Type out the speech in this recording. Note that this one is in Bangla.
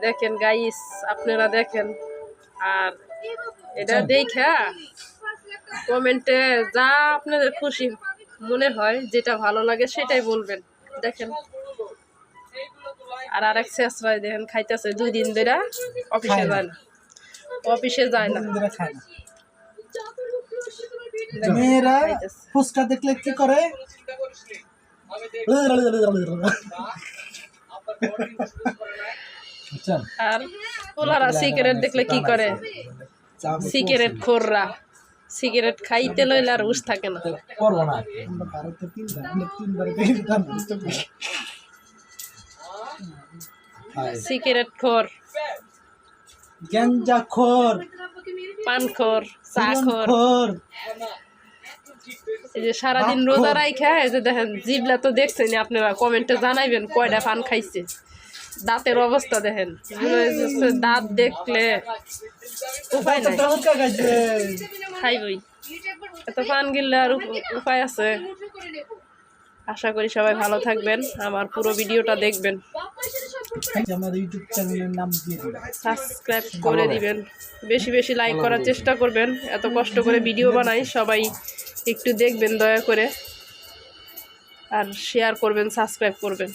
দেখেন গাইস, আপনারা দেখেন। আর এটা দেখা কমেন্টে যা আপনাদের খুশি মনে হয়, যেটা ভালো লাগে সেটাই বলবেন। দেখেন, আর আরেক শেষরাই দেখেন খাইতেছে 2 দিন ধরে, অফিসে যায় না, অফিসে যায় না। মেয়েরা ফুচকা দেখলে কি করে? আর পোলারা সিগারেট দেখলে কি করে? সিগারেট খোররা সিগারেট খাইতে লইলে আর হুঁশ থাকে না। সিগারেট খোর, গাঞ্জা খোর, পান খোর, চা খোর। এই যে সারাদিন রোজা রাইখা, এই যে দেখেন জিবলা তো দেখছেন আপনারা, কমেন্টে জানাইবেন কয়টা পান খাইছে। দাঁতের অবস্থা দেখেন, দাঁত দেখলে উপায় নাই, খাইবই। এত পান গিললে আর উপায় আছে? আশা করি সবাই ভালো থাকবেন, আমার পুরো ভিডিওটা দেখবেন, সাবস্ক্রাইব করে দিবেন, বেশি বেশি লাইক করার চেষ্টা করবেন। এত কষ্ট করে ভিডিও বানাই, সবাই একটু দেখবেন দয়া করে, আর শেয়ার করবেন, সাবস্ক্রাইব করবেন।